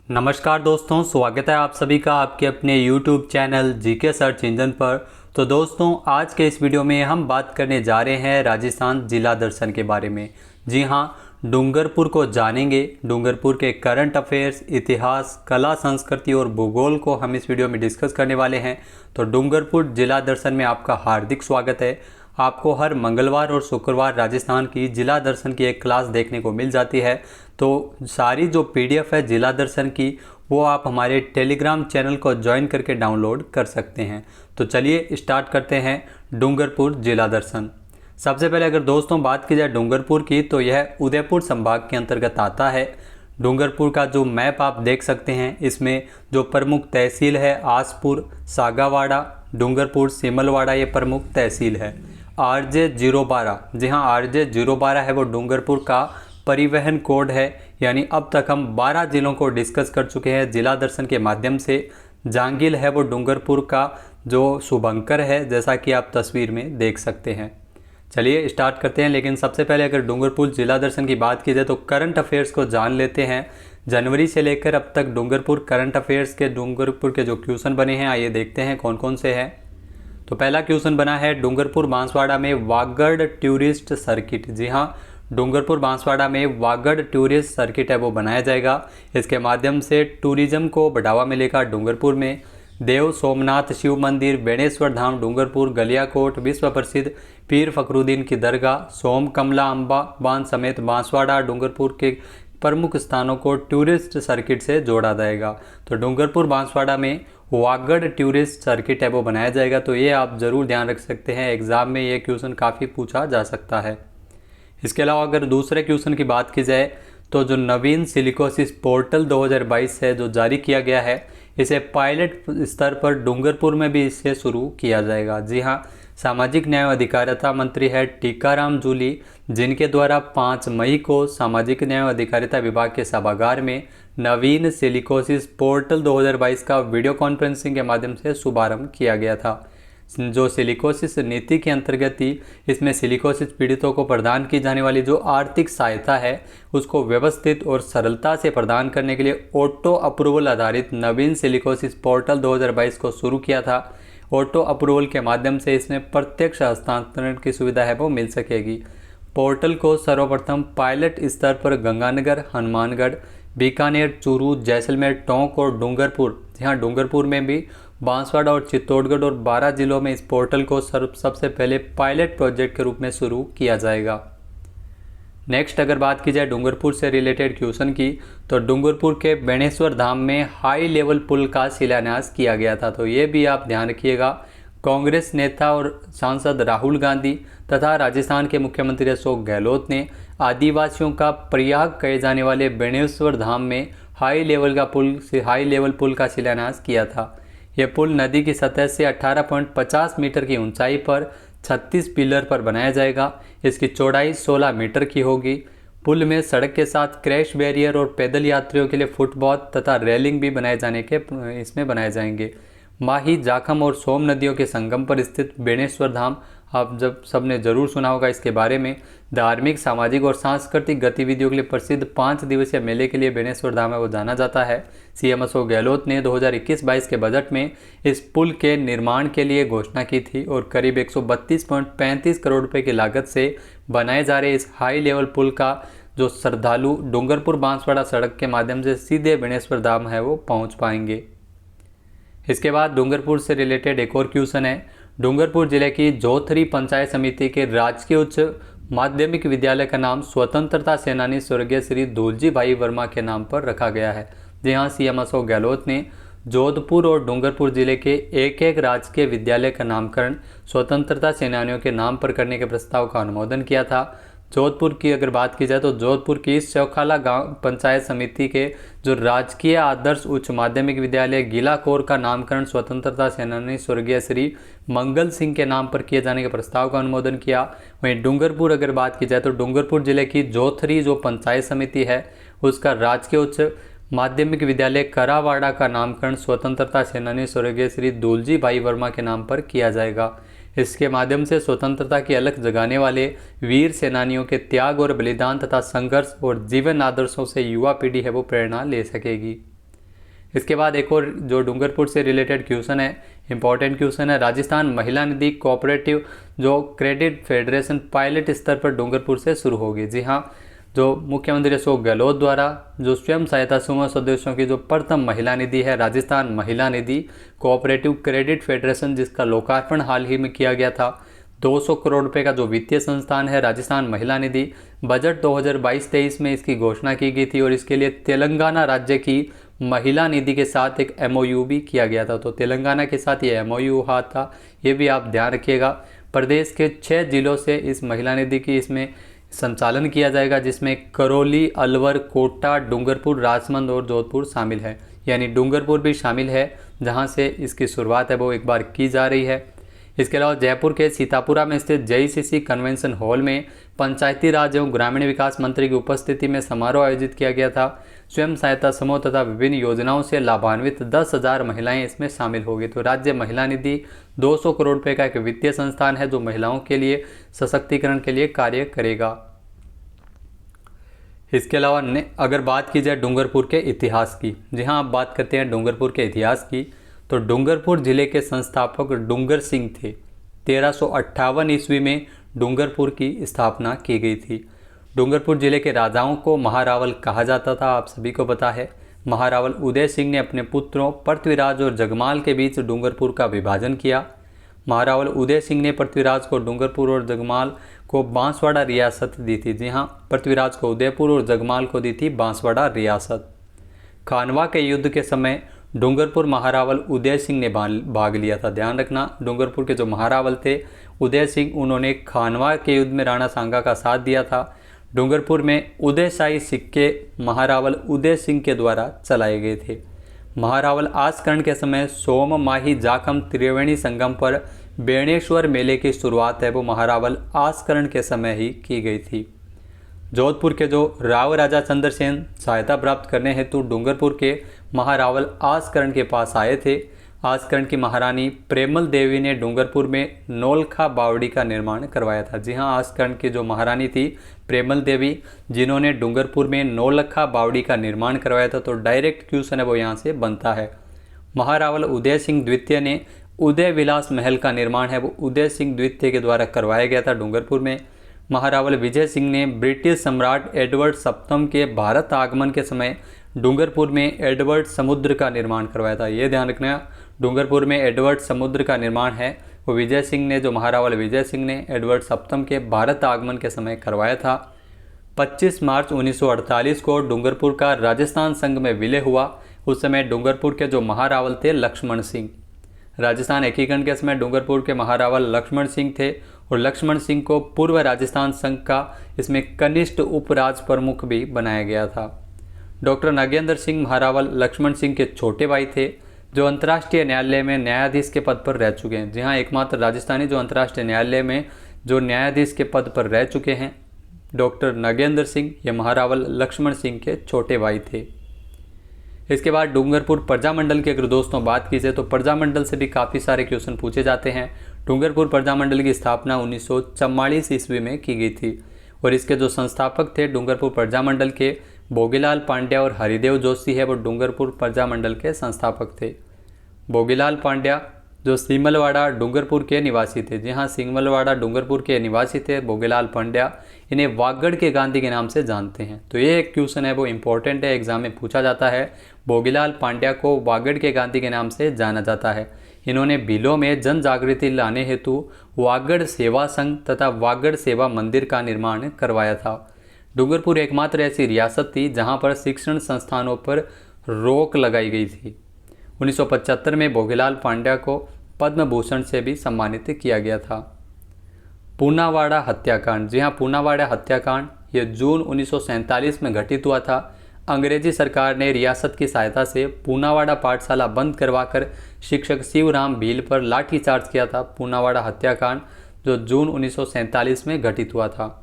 नमस्कार दोस्तों, स्वागत है आप सभी का आपके अपने YouTube channel GK search engine पर। तो दोस्तों, आज के इस वीडियो में हम बात करने जा रहे हैं राजस्थान जिला दर्शन के बारे में। जी हाँ, डूंगरपुर को जानेंगे। डूंगरपुर के करंट अफेयर्स, इतिहास, कला, संस्कृति और भूगोल को हम इस वीडियो में डिस्कस करने वाले हैं। तो डूंगरपुर जिला दर्शन में आपका हार्दिक स्वागत है। आपको हर मंगलवार और शुक्रवार राजस्थान की जिला दर्शन की एक क्लास देखने को मिल जाती है। तो सारी जो PDF है जिला दर्शन की, वो आप हमारे टेलीग्राम चैनल को ज्वाइन करके डाउनलोड कर सकते हैं। तो चलिए स्टार्ट करते हैं डूंगरपुर जिला दर्शन। सबसे पहले अगर दोस्तों बात की जाए डूंगरपुर की, तो यह उदयपुर संभाग के अंतर्गत आता है। डूंगरपुर का जो मैप आप देख सकते हैं, इसमें जो प्रमुख तहसील है आसपुर, सागावाड़ा, डूंगरपुर, सिमलवाड़ा, ये प्रमुख तहसील है। RJ 012, जी हाँ, RJ 012 है वो डूंगरपुर का परिवहन कोड है। यानी अब तक हम 12 जिलों को डिस्कस कर चुके हैं जिला दर्शन के माध्यम से। जांगिल है वो डूंगरपुर का जो शुभंकर है, जैसा कि आप तस्वीर में देख सकते हैं। चलिए स्टार्ट करते हैं। लेकिन सबसे पहले अगर डूंगरपुर जिला दर्शन की बात की जाए तो करंट अफेयर्स को जान लेते हैं। जनवरी से लेकर अब तक डूंगरपुर करंट अफेयर्स के डूंगरपुर के जो क्वेश्चन बने हैं, आइए देखते हैं कौन कौन से हैं। तो पहला क्वेश्चन बना है, डूंगरपुर बांसवाड़ा में वागड़ टूरिस्ट सर्किट। जी हाँ, डूंगरपुर बांसवाड़ा में वागड़ टूरिस्ट सर्किट है वो बनाया जाएगा। इसके माध्यम से टूरिज्म को बढ़ावा मिलेगा। डूंगरपुर में देव सोमनाथ शिव मंदिर, बेणेश्वर धाम डूंगरपुर, गलियाकोट, विश्व प्रसिद्ध पीर फखरुद्दीन की दरगाह, सोम कमला अम्बा बांध समेत बांसवाड़ा डूंगरपुर के प्रमुख स्थानों को टूरिस्ट सर्किट से जोड़ा जाएगा। तो डूंगरपुर बांसवाड़ा में वागड़ टूरिस्ट सर्किट है वो बनाया जाएगा। तो ये आप ज़रूर ध्यान रख सकते हैं, एग्ज़ाम में ये क्वेश्चन काफ़ी पूछा जा सकता है। इसके अलावा अगर दूसरे क्वेश्चन की बात की जाए तो जो नवीन सिलिकोसिस पोर्टल 2022 है जो जारी किया गया है, इसे पायलट स्तर पर डूंगरपुर में भी इसे शुरू किया जाएगा। जी हाँ, सामाजिक न्याय और अधिकारिता मंत्री है टीकाराम जूली, जिनके द्वारा 5 मई को सामाजिक न्याय और अधिकारिता विभाग के सभागार में नवीन सिलिकोसिस पोर्टल 2022 का वीडियो कॉन्फ्रेंसिंग के माध्यम से शुभारंभ किया गया था। जो सिलिकोसिस नीति के अंतर्गत ही इसमें सिलिकोसिस पीड़ितों को प्रदान की जाने वाली जो आर्थिक सहायता है, उसको व्यवस्थित और सरलता से प्रदान करने के लिए ऑटो अप्रूवल आधारित नवीन सिलिकोसिस पोर्टल 2022 को शुरू किया था। ऑटो अप्रूवल के माध्यम से इसमें प्रत्यक्ष हस्तांतरण की सुविधा है वो मिल सकेगी। पोर्टल को सर्वप्रथम पायलट स्तर पर गंगानगर, हनुमानगढ़, बीकानेर, चूरू, जैसलमेर, टोंक और डूंगरपुर, यहाँ डूंगरपुर में भी बांसवाड़ा और चित्तौड़गढ़ और 12 जिलों में इस पोर्टल को सबसे पहले पायलट प्रोजेक्ट के रूप में शुरू किया जाएगा। नेक्स्ट अगर बात की जाए डूंगरपुर से रिलेटेड क्वेश्चन की, तो डूंगरपुर के बेणेश्वर धाम में हाई लेवल पुल का शिलान्यास किया गया था। तो ये भी आप ध्यान रखिएगा। कांग्रेस नेता और सांसद राहुल गांधी तथा राजस्थान के मुख्यमंत्री अशोक गहलोत ने आदिवासियों का प्रयाग कहे जाने वाले बेणेश्वर धाम में हाई लेवल पुल का शिलान्यास किया था। यह पुल नदी की सतह से 18.50 मीटर की ऊंचाई पर 36 पिलर पर बनाया जाएगा। इसकी चौड़ाई 16 मीटर की होगी। पुल में सड़क के साथ क्रैश बैरियर और पैदल यात्रियों के लिए फुटपाथ तथा रेलिंग भी इसमें बनाए जाएंगे। माही, जाखम और सोम नदियों के संगम पर स्थित बेणेश्वर धाम, आप सबने जरूर सुना होगा इसके बारे में। धार्मिक, सामाजिक और सांस्कृतिक गतिविधियों के लिए प्रसिद्ध 5 दिवसीय मेले के लिए बेणेश्वर धाम है वो जाना जाता है। CM अशोक गहलोत ने 2021-22 के बजट में इस पुल के निर्माण के लिए घोषणा की थी और करीब 132.35 करोड़ रुपए की लागत से बनाए जा रहे इस हाई लेवल पुल का जो श्रद्धालु डूंगरपुर बांसवाड़ा सड़क के माध्यम से सीधे बेणेश्वर धाम है वो पहुँच पाएंगे। इसके बाद डूंगरपुर से रिलेटेड एक और क्वेश्चन है। डूंगरपुर जिले की जोथरी पंचायत समिति के राजकीय उच्च माध्यमिक विद्यालय का नाम स्वतंत्रता सेनानी स्वर्गीय श्री धूलजी भाई वर्मा के नाम पर रखा गया है। जी हाँ, CM अशोक गहलोत ने जोधपुर और डूंगरपुर जिले के एक राजकीय विद्यालय का नामकरण स्वतंत्रता सेनानियों के नाम पर करने के प्रस्ताव का अनुमोदन किया था। जोधपुर की अगर बात की जाए तो जोधपुर की चौखाला गांव पंचायत समिति के जो राजकीय आदर्श उच्च माध्यमिक विद्यालय गीलाकोर का नामकरण स्वतंत्रता सेनानी स्वर्गीय श्री मंगल सिंह के नाम पर किए जाने के प्रस्ताव का अनुमोदन किया। वहीं डूंगरपुर अगर बात की जाए तो डूंगरपुर जिले की जोथरी जो पंचायत समिति है, उसका राजकीय उच्च माध्यमिक विद्यालय करावाड़ा का नामकरण स्वतंत्रता सेनानी स्वर्गीय श्री धूलजी भाई वर्मा के नाम पर किया जाएगा। इसके माध्यम से स्वतंत्रता की अलख जगाने वाले वीर सेनानियों के त्याग और बलिदान तथा संघर्ष और जीवन आदर्शों से युवा पीढ़ी है वो प्रेरणा ले सकेगी। इसके बाद एक और जो डूंगरपुर से रिलेटेड क्वेश्चन है, इंपॉर्टेंट क्वेश्चन है, राजस्थान महिला निधि कोऑपरेटिव जो क्रेडिट फेडरेशन पायलट स्तर पर डूंगरपुर से शुरू होगी। जी हाँ, जो मुख्यमंत्री अशोक गहलोत द्वारा जो स्वयं सहायता समूह सदस्यों की जो प्रथम महिला निधि है, राजस्थान महिला निधि कोऑपरेटिव क्रेडिट फेडरेशन, जिसका लोकार्पण हाल ही में किया गया था। 200 करोड़ रुपए का जो वित्तीय संस्थान है राजस्थान महिला निधि, बजट 2022-23 में इसकी घोषणा की गई थी और इसके लिए तेलंगाना राज्य की महिला निधि के साथ एक MOU भी किया गया था। तो तेलंगाना के साथ ये MOU हुआ था, ये भी आप ध्यान रखिएगा। प्रदेश के 6 जिलों से इस महिला निधि की इसमें संचालन किया जाएगा, जिसमें करौली, अलवर, कोटा, डूंगरपुर, राजसमंद और जोधपुर शामिल है। यानी डूंगरपुर भी शामिल है, जहां से इसकी शुरुआत है वो एक बार की जा रही है। इसके अलावा जयपुर के सीतापुरा में स्थित JCC कन्वेंशन हॉल में पंचायती राज एवं ग्रामीण विकास मंत्री की उपस्थिति में समारोह आयोजित किया गया था। स्वयं सहायता समूह तथा विभिन्न योजनाओं से लाभान्वित 10,000 महिलाएं इसमें शामिल होगी। तो राज्य महिला निधि 200 करोड़ रुपए का एक वित्तीय संस्थान है जो महिलाओं के लिए सशक्तिकरण के लिए कार्य करेगा। इसके अलावा अगर बात की जाए डूंगरपुर के इतिहास की, जी हाँ, आप बात करते हैं डूंगरपुर के इतिहास की, तो डूंगरपुर जिले के संस्थापक डूंगर सिंह थे। 1358 ईस्वी में डूंगरपुर की स्थापना की गई थी। डूंगरपुर जिले के राजाओं को महारावल कहा जाता था, आप सभी को पता है। महारावल उदय सिंह ने अपने पुत्रों पृथ्वीराज और जगमाल के बीच डूंगरपुर का विभाजन किया। महारावल उदय सिंह ने पृथ्वीराज को डूंगरपुर और जगमाल को बांसवाड़ा रियासत दी थी। जी हाँ, पृथ्वीराज को उदयपुर और जगमाल को दी थी बांसवाड़ा रियासत। खानवा के युद्ध के समय डूंगरपुर महारावल उदय सिंह ने भाग लिया था। ध्यान रखना, डूंगरपुर के जो महारावल थे उदय सिंह, उन्होंने खानवा के युद्ध में राणा सांगा का साथ दिया था। डूंगरपुर में उदयशाही सिक्के महारावल उदय सिंह के द्वारा चलाए गए थे। महारावल आस्करण के समय सोम माही जाखम त्रिवेणी संगम पर बेणेश्वर मेले की शुरुआत है वो महारावल आस्करण के समय ही की गई थी। जोधपुर के जो राव राजा चंद्रसेन सहायता प्राप्त करने हेतु डूंगरपुर के महारावल आस्करण के पास आए थे। आस्करण की महारानी प्रेमल देवी ने डूंगरपुर में नौलखा बावड़ी का निर्माण करवाया था। जी हाँ, आस्करण की जो महारानी थी प्रेमल देवी, जिन्होंने डूंगरपुर में नौलखा बावड़ी का निर्माण करवाया था। तो डायरेक्ट क्वेश्चन है वो यहाँ से बनता है। महारावल उदय सिंह द्वितीय ने उदय विलास महल का निर्माण है वो उदय सिंह द्वितीय के द्वारा करवाया गया था डूंगरपुर में। महारावल विजय सिंह ने ब्रिटिश सम्राट एडवर्ड सप्तम के भारत आगमन के समय डूंगरपुर में एडवर्ड समुद्र का निर्माण करवाया था। ये ध्यान रखना, डूंगरपुर में एडवर्ड समुद्र का निर्माण है वो विजय सिंह ने, जो महारावल विजय सिंह ने एडवर्ड सप्तम के भारत आगमन के समय करवाया था। 25 मार्च 1948 को डूंगरपुर का राजस्थान संघ में विलय हुआ। उस समय डूंगरपुर के जो महारावल थे लक्ष्मण सिंह। राजस्थान एकीकरण के समय डूंगरपुर के महारावल लक्ष्मण सिंह थे और लक्ष्मण सिंह को पूर्व राजस्थान संघ का इसमें कनिष्ठ उपराज प्रमुख भी बनाया गया था। डॉक्टर नागेंद्र सिंह महारावल लक्ष्मण सिंह के छोटे भाई थे, जो अंतर्राष्ट्रीय न्यायालय में न्यायाधीश के पद पर रह चुके हैं। जी हाँ, एकमात्र राजस्थानी जो अंतर्राष्ट्रीय न्यायालय में जो न्यायाधीश के पद पर रह चुके हैं डॉक्टर नागेंद्र सिंह, ये महारावल लक्ष्मण सिंह के छोटे भाई थे। इसके बाद डूंगरपुर प्रजामंडल की अगर दोस्तों बात की जाए तो प्रजामंडल से भी काफ़ी सारे क्वेश्चन पूछे जाते हैं। डूंगरपुर प्रजामंडल की स्थापना 1944 ईस्वी में की गई थी और इसके जो संस्थापक थे डूंगरपुर प्रजामंडल के भोगीलाल पांड्या और हरिदेव जोशी है वो डूंगरपुर प्रजामंडल के संस्थापक थे। भोगीलाल पांड्या जो सिमलवाड़ा डूंगरपुर के निवासी थे। जी हाँ, सिमलवाड़ा डूंगरपुर के निवासी थे भोगीलाल पांड्या। इन्हें वागड़ के गांधी के नाम से जानते हैं। तो ये एक क्वेश्चन है वो इम्पोर्टेंट है, एग्जाम में पूछा जाता है। भोगीलाल पांड्या को वागड़ के गांधी के नाम से जाना जाता है। इन्होंने भीलों में जन जागृति लाने हेतु वागड़ सेवा संघ तथा वागड़ सेवा मंदिर का निर्माण करवाया था। डूंगरपुर एकमात्र ऐसी रियासत थी जहाँ पर शिक्षण संस्थानों पर रोक लगाई गई थी। 1975 में भोगीलाल पांड्या को पद्म भूषण से भी सम्मानित किया गया था। पूनावाड़ा हत्याकांड। जी हाँ, पूनावाड़ा हत्याकांड ये जून 1947 में घटित हुआ था। अंग्रेजी सरकार ने रियासत की सहायता से पूनावाड़ा पाठशाला बंद करवाकर शिक्षक शिवराम भील पर लाठीचार्ज किया था। पूनावाड़ा हत्याकांड जो जून 1947 में घटित हुआ था।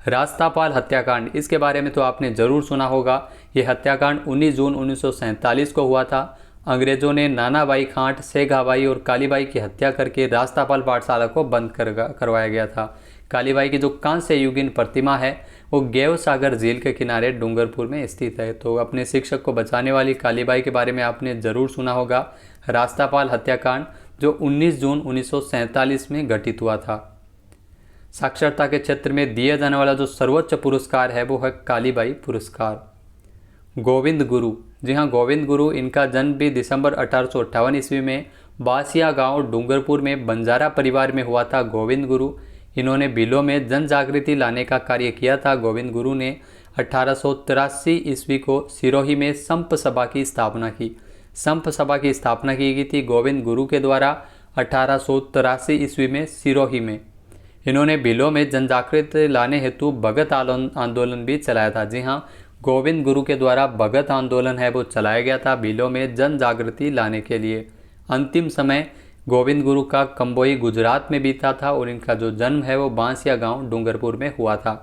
रास्तापाल हत्याकांड, इसके बारे में तो आपने ज़रूर सुना होगा। ये हत्याकांड 19 जून 1947 को हुआ था। अंग्रेजों ने नानाबाई खांट, सेघाबाई और कालीबाई की हत्या करके रास्तापाल पाठशाला को बंद करवाया गया था। कालीबाई की जो कांस्य युगीन प्रतिमा है वो गैव सागर झील के किनारे डूंगरपुर में स्थित है। तो अपने शिक्षक को बचाने वाली कालीबाई के बारे में आपने ज़रूर सुना होगा, रास्तापाल हत्याकांड जो 19 जून 1947 में घटित हुआ था। साक्षरता के क्षेत्र में दिया जाने वाला जो सर्वोच्च पुरस्कार है वो है कालीबाई पुरस्कार। गोविंद गुरु, जी हाँ, गोविंद गुरु, इनका जन्म भी दिसंबर 1858 ईस्वी में बासिया गांव डूंगरपुर में बंजारा परिवार में हुआ था। गोविंद गुरु, इन्होंने बिलों में जन जागृति लाने का कार्य किया था। गोविंद गुरु ने 1883 ईस्वी को सिरोही में संप सभा की स्थापना की। संप सभा की स्थापना की गई थी गोविंद गुरु के द्वारा 1883 ईस्वी में सिरोही में। इन्होंने बिलों में जन जागृति लाने हेतु भगत आंदोलन भी चलाया था। जी हाँ, गोविंद गुरु के द्वारा भगत आंदोलन है वो चलाया गया था बिलों में जन जागृति लाने के लिए। अंतिम समय गोविंद गुरु का कंबोई गुजरात में बीता था और इनका जो जन्म है वो बांसिया गांव डूंगरपुर में हुआ था।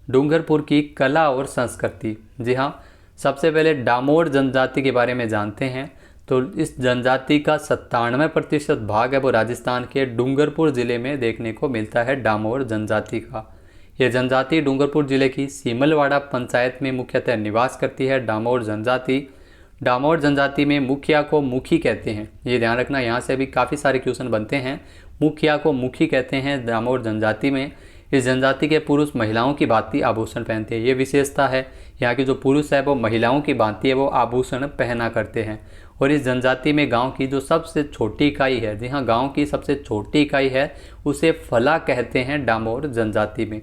डूंगरपुर की कला और संस्कृति, जी हाँ, सबसे पहले डामोर जनजाति के बारे में जानते हैं। तो इस जनजाति का 97% भाग है वो राजस्थान के डूंगरपुर ज़िले में देखने को मिलता है, डामोर जनजाति का। यह जनजाति डूंगरपुर ज़िले की सीमलवाड़ा पंचायत में मुख्यतः निवास करती है। डामोर जनजाति में मुखिया को मुखी कहते हैं, ये ध्यान रखना, यहाँ से भी काफ़ी सारे क्वेश्चन बनते हैं। मुखिया को मुखी कहते हैं डामोर जनजाति में। इस जनजाति के पुरुष महिलाओं की भांति आभूषण पहनते हैं, ये विशेषता है। यहाँ के जो पुरुष है वो महिलाओं की भांति है वो आभूषण पहना करते हैं। और इस जनजाति में गांव की जो सबसे छोटी इकाई है, जी हाँ, गांव की सबसे छोटी इकाई है, उसे फला कहते हैं डामोर जनजाति में।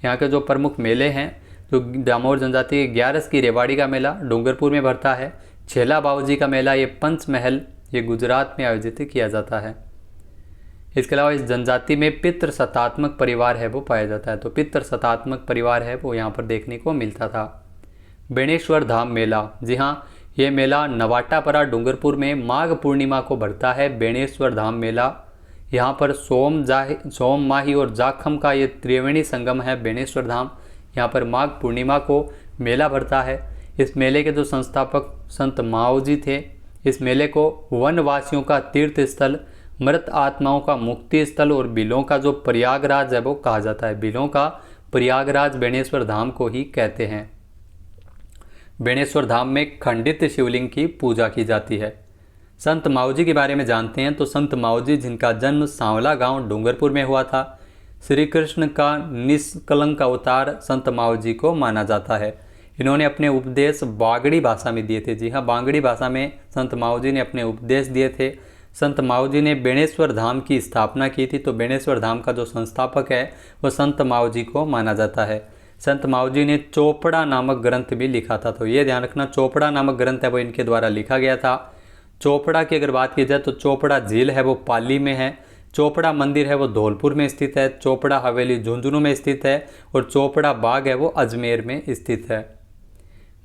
यहाँ के जो प्रमुख मेले हैं, तो डामोर जनजाति के 11 की रेवाड़ी का मेला डूंगरपुर में भरता है। छेला बाबूजी का मेला ये पंचमहल, ये गुजरात में आयोजित किया जाता है। इसके अलावा इस जनजाति में पितृ सत्तात्मक परिवार है वो पाया जाता है। तो पितृ सत्तात्मक परिवार है वो यहाँ पर देखने को मिलता था। बेणेश्वर धाम मेला, जी हाँ, ये मेला नवाटापरा डूंगरपुर में माघ पूर्णिमा को भरता है। बेणेश्वर धाम मेला, यहाँ पर सोम माही और जाखम का ये त्रिवेणी संगम है बेणेश्वर धाम। यहाँ पर माघ पूर्णिमा को मेला भरता है। इस मेले के जो संस्थापक संत माओजी थे। इस मेले को वनवासियों का तीर्थ स्थल, मृत आत्माओं का मुक्ति स्थल और बिलों का जो प्रयागराज है वो कहा जाता है। बिलों का प्रयागराज बेणेश्वर धाम को ही कहते हैं। बेणेश्वर धाम में खंडित शिवलिंग की पूजा की जाती है। संत माओजी के बारे में जानते हैं। तो संत माओजी, जिनका जन्म सांवला गांव डूंगरपुर में हुआ था, श्री कृष्ण का निष्कलंक अवतार संत माओजी को माना जाता है। इन्होंने अपने उपदेश बागड़ी भाषा में दिए थे। जी हाँ, बागड़ी भाषा में संत माओजी ने अपने उपदेश दिए थे। संत माओजी ने बेणेश्वर धाम की स्थापना की थी। तो बेणेश्वर धाम का जो संस्थापक है वो संत माओजी को माना जाता है। संत माओजी ने चोपड़ा नामक ग्रंथ भी लिखा था। तो ये ध्यान रखना, चोपड़ा नामक ग्रंथ है वो इनके द्वारा लिखा गया था। चोपड़ा की अगर बात की जाए तो चोपड़ा झील है वो पाली में है। चोपड़ा मंदिर है वो धौलपुर में स्थित है। चोपड़ा हवेली झुंझुनू में स्थित है। और चोपड़ा बाग है वो अजमेर में स्थित है।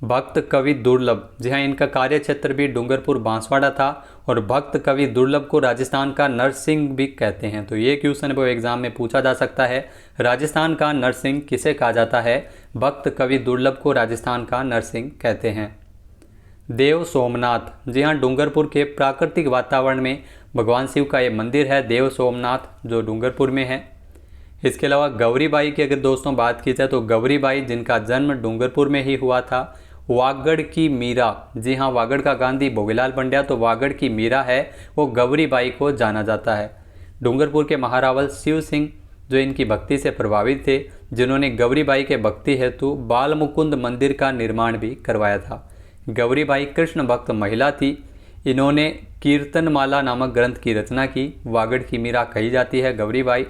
भक्त कवि दुर्लभ, जी हाँ, इनका कार्य क्षेत्र भी डूंगरपुर बांसवाड़ा था। और भक्त कवि दुर्लभ को राजस्थान का नरसिंह भी कहते हैं। तो ये क्वेश्चन वो एग्जाम में पूछा जा सकता है, राजस्थान का नरसिंह किसे कहा जाता है? भक्त कवि दुर्लभ को राजस्थान का नरसिंह कहते हैं। देव सोमनाथ, जी हाँ, डूंगरपुर के प्राकृतिक वातावरण में भगवान शिव का ये मंदिर है देव सोमनाथ, जो डूंगरपुर में है। इसके अलावा गौरीबाई की अगर दोस्तों बात की जाए तो गौरीबाई, जिनका जन्म डूंगरपुर में ही हुआ था। वागड़ की मीरा, जी हाँ, वागड़ का गांधी भोगीलाल पंड्या, तो वागड़ की मीरा है वो गौरीबाई को जाना जाता है। डूंगरपुर के महारावल शिव सिंह, जो इनकी भक्ति से प्रभावित थे, जिन्होंने गौरीबाई के भक्ति हेतु बाल मुकुंद मंदिर का निर्माण भी करवाया था। गौरीबाई कृष्ण भक्त महिला थी। इन्होंने कीर्तनमाला नामक ग्रंथ की रचना की। वागड़ की मीरा कही जाती है गौरीबाई।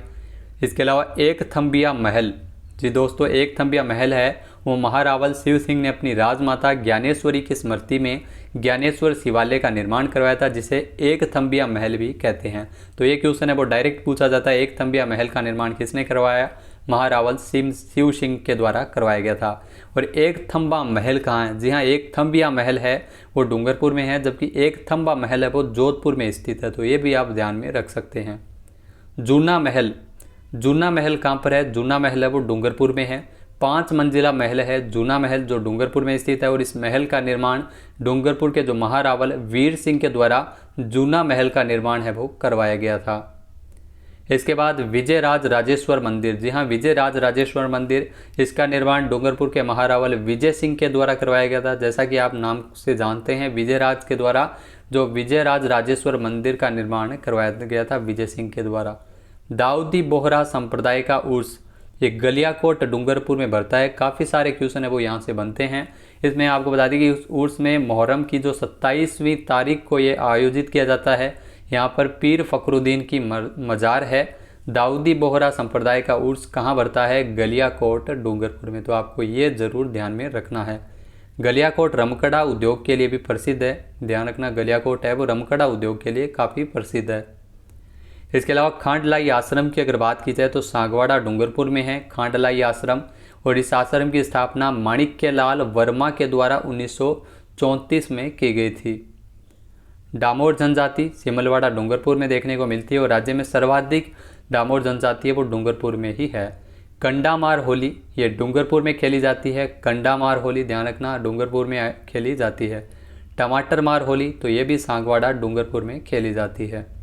इसके अलावा एक थम्बिया महल, जी दोस्तों, एक थम्बिया महल है वो महारावल शिव सिंह ने अपनी राजमाता ज्ञानेश्वरी की स्मृति में ज्ञानेश्वर शिवालय का निर्माण करवाया था, जिसे एक थम्बिया महल भी कहते हैं। तो ये क्वेश्चन है वो डायरेक्ट पूछा जाता है, एक थम्बिया महल का निर्माण किसने करवाया? महारावल शिव सिंह के द्वारा करवाया गया था। और एक थम्बा महल कहाँ है? जी हाँ, एक थम्बिया महल है वो डूंगरपुर में है, जबकि एक थम्बा महल है वो जोधपुर में स्थित है। तो ये भी आप ध्यान में रख सकते हैं। जूना महल, जूना महल कहाँ पर है? जूना महल है वो डूंगरपुर में है। 5 मंजिला महल है जूना महल, जो डूंगरपुर में स्थित है। और इस महल का निर्माण डूंगरपुर के जो महारावल वीर सिंह के द्वारा जूना महल का निर्माण है वो करवाया गया था। इसके बाद विजयराज राजेश्वर मंदिर, जी हाँ विजयराज राजेश्वर मंदिर, इसका निर्माण डूंगरपुर के महारावल विजय सिंह के द्वारा करवाया गया था। जैसा कि आप नाम से जानते हैं, विजयराज के द्वारा जो विजयराज राजेश्वर मंदिर का निर्माण करवाया गया था विजय सिंह के द्वारा। दाऊदी बोहरा संप्रदाय का उर्स, ये गलियाकोट डूंगरपुर में भरता है। काफ़ी सारे क्वेश्चन है वो यहाँ से बनते हैं। इसमें आपको बता दें कि उस उर्स में मुहर्रम की जो 27वीं तारीख को ये आयोजित किया जाता है। यहाँ पर पीर फखरुद्दीन की मज़ार है। दाऊदी बोहरा संप्रदाय का उर्स कहाँ भरता है? गलियाकोट डूंगरपुर में। तो आपको ये ज़रूर ध्यान में रखना है। गलियाकोट रमकड़ा उद्योग के लिए भी प्रसिद्ध है। ध्यान रखना, गलियाकोट है वो रमकड़ा उद्योग के लिए काफ़ी प्रसिद्ध है। इसके अलावा खांडलाई आश्रम की अगर बात की जाए तो सांगवाड़ा डूंगरपुर में है खांडलाई आश्रम, और इस आश्रम की स्थापना माणिक्यलाल वर्मा के द्वारा 1934 में की गई थी। डामोर जनजाति सिमलवाड़ा डूंगरपुर में देखने को मिलती है, और राज्य में सर्वाधिक डामोर जनजाति है वो डूंगरपुर में ही है। कंडामार होली ये डूंगरपुर में खेली जाती है। कंडामार होली ध्यान रखना डूंगरपुर में खेली जाती है। टमाटर मार होली तो ये भी सांगवाड़ा डूंगरपुर में खेली जाती है।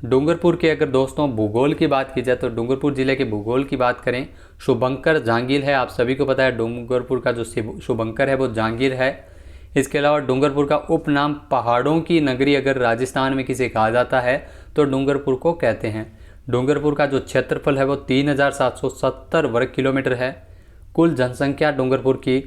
डूंगरपुर के अगर दोस्तों भूगोल की बात की जाए तो डूंगरपुर जिले के भूगोल की बात करें, शुभंकर जांगीर है। आप सभी को पता है डूंगरपुर का जो शुभंकर है वो जांगीर है। इसके अलावा डूंगरपुर का उपनाम पहाड़ों की नगरी अगर राजस्थान में किसे कहा जाता है तो डूंगरपुर को कहते हैं। डूंगरपुर का जो क्षेत्रफल है वो 3770 वर्ग किलोमीटर है। कुल जनसंख्या डूंगरपुर की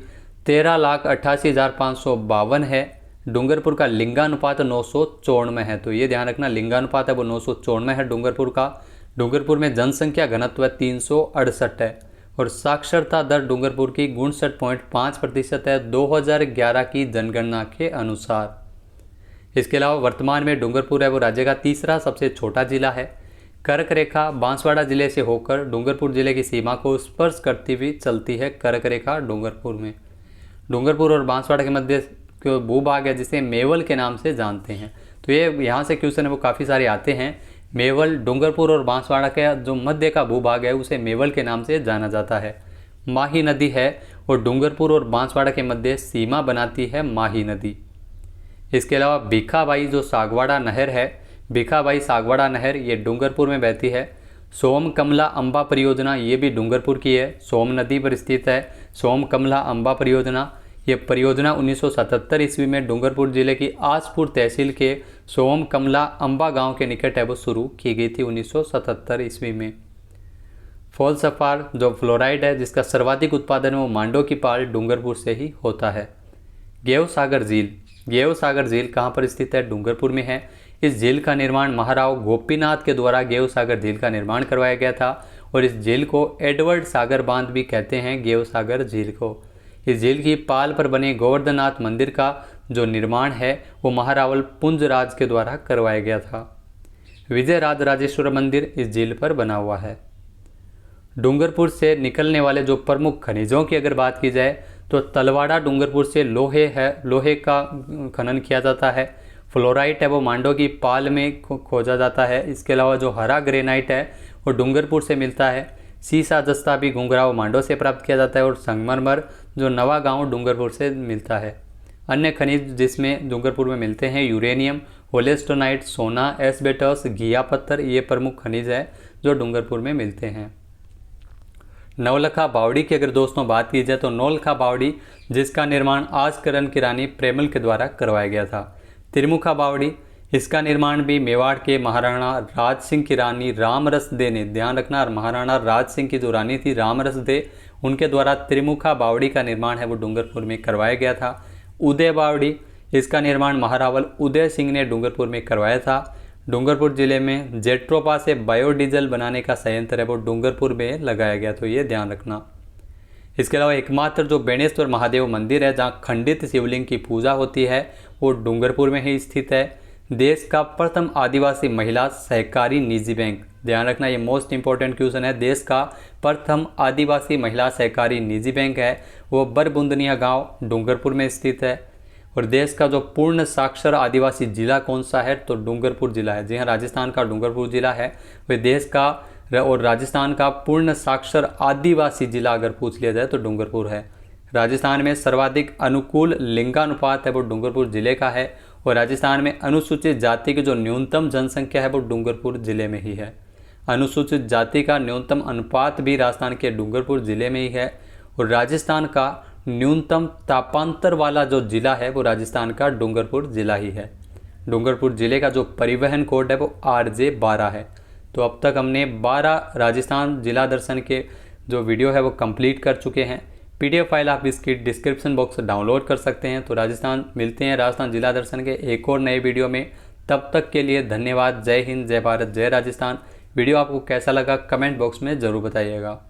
13,88,552 है। डूंगरपुर का लिंगानुपात 994 है। तो ये ध्यान रखना, लिंगानुपात है वो 994 है डूंगरपुर का। डूंगरपुर में जनसंख्या घनत्व 368 है, और साक्षरता दर डूंगरपुर की 59.5% है 2011 की जनगणना के अनुसार। इसके अलावा वर्तमान में डूंगरपुर है वो राज्य का तीसरा सबसे छोटा जिला है। कर्क रेखा बांसवाड़ा जिले से होकर डूंगरपुर जिले की सीमा को स्पर्श करती हुई चलती है। कर्क रेखा डूंगरपुर में। डूंगरपुर और बांसवाड़ा के मध्य जो भूभाग है जिसे मेवल के नाम से जानते हैं। तो ये यहाँ से क्वेश्चन है वो काफ़ी सारे आते हैं। मेवल, डूंगरपुर और बांसवाड़ा का जो मध्य का भूभाग है उसे मेवल के नाम से जाना जाता है। माही नदी है और डूंगरपुर और बांसवाड़ा के मध्य सीमा बनाती है माही नदी। इसके अलावा भीखाबाई जो सागवाड़ा नहर है, भीखाबाई सागवाड़ा नहर ये डूंगरपुर में बहती है। सोम कमला अम्बा परियोजना ये भी डूंगरपुर की है, सोम नदी पर स्थित है सोम कमला अम्बा परियोजना। ये परियोजना 1977 ईस्वी में डूंगरपुर जिले की आसपुर तहसील के सोम कमला अम्बा गांव के निकट है वो शुरू की गई थी 1977 ईस्वी में। फोल्सफार जो फ्लोराइड है जिसका सर्वाधिक उत्पादन है वो मांडो की पाल डूंगरपुर से ही होता है। गेव सागर झील, गेव सागर झील कहाँ पर स्थित है? डूंगरपुर में है। इस झील का निर्माण महाराव गोपीनाथ के द्वारा गेव सागर झील का निर्माण करवाया गया था, और इस झील को एडवर्ड सागर बांध भी कहते हैं, गेव सागर झील को। इस झील की पाल पर बने गोवर्धननाथ मंदिर का जो निर्माण है वो महारावल पुंजराज के द्वारा करवाया गया था। विजयराज राजेश्वर मंदिर इस झील पर बना हुआ है। डूंगरपुर से निकलने वाले जो प्रमुख खनिजों की अगर बात की जाए तो तलवाड़ा डूंगरपुर से लोहे है, लोहे का खनन किया जाता है। फ्लोराइट है वो मांडो की पाल में खोजा जाता है। इसके अलावा जो हरा ग्रेनाइट है वो डूंगरपुर से मिलता है। सीसा जस्ता भी घुंघराव मांडो से प्राप्त किया जाता है, और संगमरमर जो नवा गांव डूंगरपुर से मिलता है। अन्य खनिज जिसमें डूंगरपुर में मिलते हैं यूरेनियम, होलेस्टोनाइट, सोना, एस्बेस्टस, घिया पत्थर, ये प्रमुख खनिज है जो डूंगरपुर में मिलते हैं। नवलखा बावड़ी की अगर दोस्तों बात की जाए तो नौलखा बावड़ी जिसका निर्माण आजकरण की रानी प्रेमल के द्वारा करवाया गया था। त्रिमुखा बावड़ी इसका निर्माण भी मेवाड़ के महाराणा राज सिंह की रानी रामरस दे ने, ध्यान रखना महाराणा राज सिंह की जो रानी थी रामरस दे, उनके द्वारा त्रिमुखा बावड़ी का निर्माण है वो डूंगरपुर में करवाया गया था। उदय बावड़ी इसका निर्माण महारावल उदय सिंह ने डूंगरपुर में करवाया था। डूंगरपुर जिले में जेट्रोपा से बायोडीजल बनाने का संयंत्र है वो डूंगरपुर में लगाया गया, तो ये ध्यान रखना। इसके अलावा एकमात्र जो बेणेश्वर महादेव मंदिर है जहाँ खंडित शिवलिंग की पूजा होती है वो डूंगरपुर में ही स्थित है। देश का प्रथम आदिवासी महिला सहकारी निजी बैंक, ध्यान रखना ये मोस्ट इंपॉर्टेंट क्वेश्चन है। देश का प्रथम आदिवासी महिला सहकारी निजी बैंक है वो बरबुंदनिया गांव डूंगरपुर में स्थित है। और देश का जो पूर्ण साक्षर आदिवासी जिला कौन सा है? तो डूंगरपुर जिला है। जी हाँ, राजस्थान का डूंगरपुर जिला है वह देश का और राजस्थान का पूर्ण साक्षर आदिवासी जिला अगर पूछ लिया जाए तो डूंगरपुर है। राजस्थान में सर्वाधिक अनुकूल लिंगानुपात है वो डूंगरपुर जिले का है, और राजस्थान में अनुसूचित जाति की जो न्यूनतम जनसंख्या है वो डूंगरपुर जिले में ही है। अनुसूचित जाति का न्यूनतम अनुपात भी राजस्थान के डूंगरपुर ज़िले में ही है। और राजस्थान का न्यूनतम तापांतर वाला जो ज़िला है वो राजस्थान का डूंगरपुर ज़िला ही है। डूंगरपुर ज़िले का जो परिवहन कोड है वो RJ12 है। तो अब तक हमने 12 राजस्थान जिला दर्शन के जो वीडियो है वो कंप्लीट कर चुके हैं। PDF फाइल आप इसकी डिस्क्रिप्शन बॉक्स से डाउनलोड कर सकते हैं। तो राजस्थान मिलते हैं राजस्थान जिला दर्शन के एक और नए वीडियो में। तब तक के लिए धन्यवाद। जय हिंद, जय भारत, जय राजस्थान। वीडियो आपको कैसा लगा कमेंट बॉक्स में ज़रूर बताइएगा।